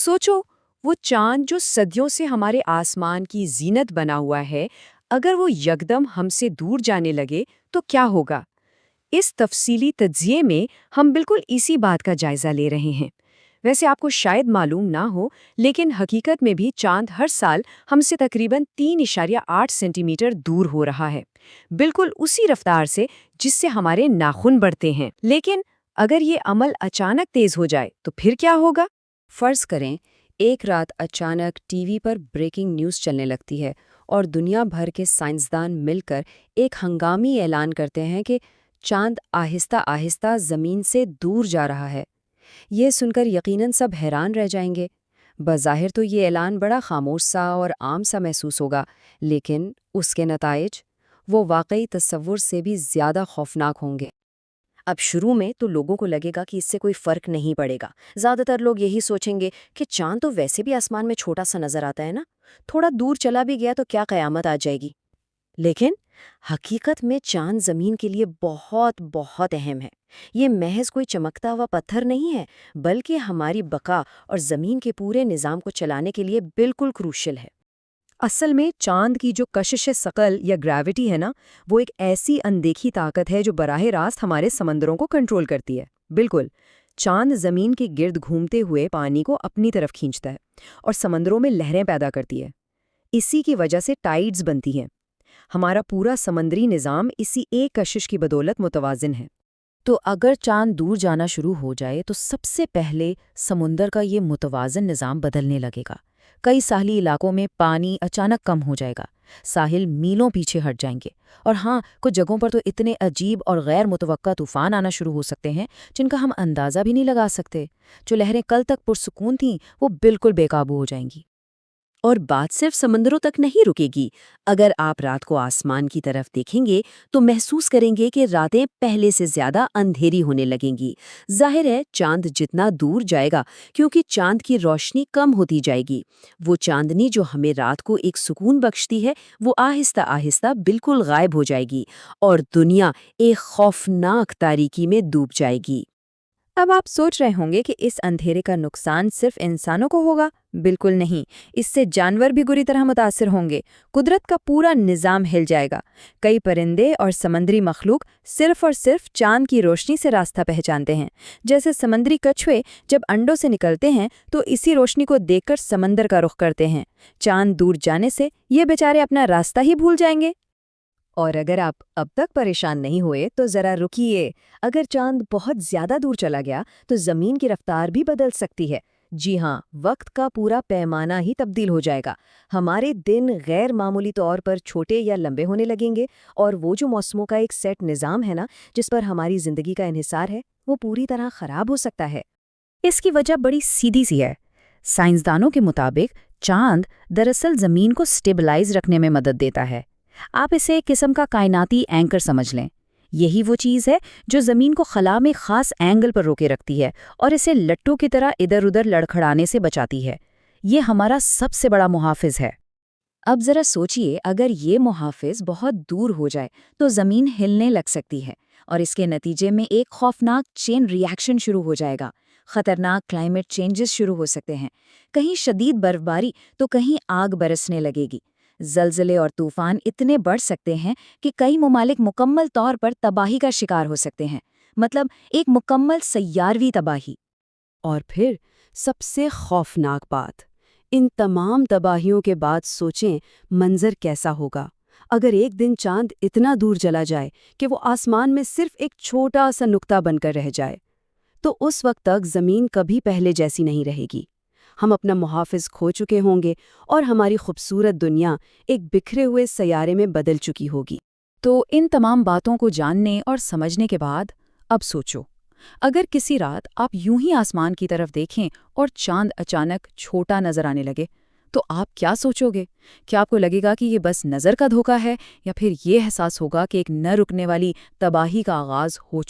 सोचो, वो चांद जो सदियों से हमारे आसमान की जीनत बना हुआ है, अगर वो यकदम हमसे दूर जाने लगे तो क्या होगा? इस तफसीली तज्जिये में हम बिल्कुल इसी बात का जायजा ले रहे हैं। वैसे आपको शायद मालूम ना हो, लेकिन हकीकत में भी चांद हर साल हमसे तकरीबन 3.8 सेंटीमीटर दूर हो रहा है, बिल्कुल उसी रफ्तार से जिससे हमारे नाखून बढ़ते हैं। लेकिन अगर ये अमल अचानक तेज हो जाए तो फिर क्या होगा? फर्ज करें, एक रात अचानक टीवी पर ब्रेकिंग न्यूज़ चलने लगती है और दुनिया भर के साइंसदान मिलकर एक हंगामी ऐलान करते हैं कि चांद आहिस्ता आहिस्ता ज़मीन से दूर जा रहा है। ये सुनकर यकीनन सब हैरान रह जाएंगे। बज़ाहिर तो ये ऐलान बड़ा खामोश सा और आम सा महसूस होगा, लेकिन उसके नताइज वो वाकई तस्वुर से भी ज़्यादा खौफनाक होंगे। अब शुरू में तो लोगों को लगेगा कि इससे कोई फर्क नहीं पड़ेगा। ज़्यादातर लोग यही सोचेंगे कि चांद तो वैसे भी आसमान में छोटा सा नजर आता है ना, थोड़ा दूर चला भी गया तो क्या कयामत आ जाएगी। लेकिन हकीकत में चांद ज़मीन के लिए बहुत बहुत अहम है। ये महज कोई चमकता हुआ पत्थर नहीं है, बल्कि हमारी बका और ज़मीन के पूरे निज़ाम को चलाने के लिए बिल्कुल क्रूशियल है। असल में चांद की जो कशिश शकल या ग्रेविटी है ना, वो एक ऐसी अनदेखी ताकत है जो बराह रास्त हमारे समंदरों को कंट्रोल करती है। बिल्कुल, चांद जमीन के गिर्द घूमते हुए पानी को अपनी तरफ खींचता है और समंदरों में लहरें पैदा करती है। इसी की वजह से टाइड्स बनती हैं। हमारा पूरा समंदरी निज़ाम इसी एक कशिश की बदौलत मुतवाज़िन है। तो अगर चांद दूर जाना शुरू हो जाए तो सबसे पहले समुंदर का ये मुतवाज़िन निज़ाम बदलने लगेगा। कई साहली इलाकों में पानी अचानक कम हो जाएगा, साहिल मीलों पीछे हट जाएंगे। और हाँ, कुछ जगहों पर तो इतने अजीब और गैर मुतवक्का तूफान आना शुरू हो सकते हैं जिनका हम अंदाज़ा भी नहीं लगा सकते। जो लहरें कल तक पुरसुकून थीं, वो बिल्कुल बेकाबू हो जाएंगी। और बात सिर्फ समंदरों तक नहीं रुकेगी। अगर आप रात को आसमान की तरफ देखेंगे तो महसूस करेंगे कि रातें पहले से ज्यादा अंधेरी होने लगेंगी। जाहिर है, चांद जितना दूर जाएगा, क्योंकि चांद की रोशनी कम होती जाएगी, वो चांदनी जो हमें रात को एक सुकून बख्शती है, वो आहिस्ता आहिस्ता बिल्कुल गायब हो जाएगी और दुनिया एक खौफनाक तारीकी में डूब जाएगी। अब आप सोच रहे होंगे कि इस अंधेरे का नुकसान सिर्फ इंसानों को होगा। बिल्कुल नहीं, इससे जानवर भी बुरी तरह मुतासिर होंगे। कुदरत का पूरा निज़ाम हिल जाएगा। कई परिंदे और समंदरी मखलूक सिर्फ और सिर्फ चांद की रोशनी से रास्ता पहचानते हैं। जैसे समंदरी कछुए जब अंडों से निकलते हैं तो इसी रोशनी को देखकर समंदर का रुख करते हैं। चांद दूर जाने से ये बेचारे अपना रास्ता ही भूल जाएंगे। और अगर आप अब तक परेशान नहीं हुए तो ज़रा रुकिए। अगर चांद बहुत ज़्यादा दूर चला गया तो ज़मीन की रफ्तार भी बदल सकती है। जी हाँ, वक्त का पूरा पैमाना ही तब्दील हो जाएगा। हमारे दिन गैर मामूली तौर पर छोटे या लंबे होने लगेंगे और वो जो मौसमों का एक सेट निज़ाम है ना, जिस पर हमारी ज़िंदगी का इन्हिसार है, वो पूरी तरह ख़राब हो सकता है। इसकी वजह बड़ी सीधी सी है। साइंसदानों के मुताबिक चांद दरअसल ज़मीन को स्टेबलाइज रखने में मदद देता है। आप इसे एक किस्म का कायनाती एंकर समझ लें। यही वो चीज़ है जो ज़मीन को खला में ख़ास एंगल पर रोके रखती है और इसे लट्टू की तरह इधर उधर लड़खड़ाने से बचाती है। ये हमारा सबसे बड़ा मुहाफ़िज़ है। अब जरा सोचिए, अगर ये मुहाफिज बहुत दूर हो जाए तो ज़मीन हिलने लग सकती है और इसके नतीजे में एक खौफनाक चेन रिएक्शन शुरू हो जाएगा। खतरनाक क्लाइमेट चेंजेस शुरू हो सकते हैं। कहीं शदीद बर्फबारी तो कहीं आग बरसने लगेगी। जलजले और तूफान इतने बढ़ सकते हैं कि कई ममालिक मुकम्मल तौर पर तबाही का शिकार हो सकते हैं। मतलब एक मुकम्मल सैयारवी तबाही। और फिर सबसे खौफनाक बात, इन तमाम तबाहियों के बाद सोचें मंजर कैसा होगा अगर एक दिन चांद इतना दूर चला जाए कि वो आसमान में सिर्फ एक छोटा सा नुक्ता बनकर रह जाए। तो उस वक्त तक ज़मीन कभी पहले जैसी नहीं रहेगी। हम अपना मुहाफ़िज़ खो चुके होंगे और हमारी खूबसूरत दुनिया एक बिखरे हुए सैयारे में बदल चुकी होगी। तो इन तमाम बातों को जानने और समझने के बाद अब सोचो, अगर किसी रात आप यूं ही आसमान की तरफ देखें और चांद अचानक छोटा नजर आने लगे, तो आप क्या सोचोगे? क्या आपको लगेगा कि ये बस नज़र का धोखा है, या फिर ये एहसास होगा कि एक न रुकने वाली तबाही का आगाज़ हो चुका है?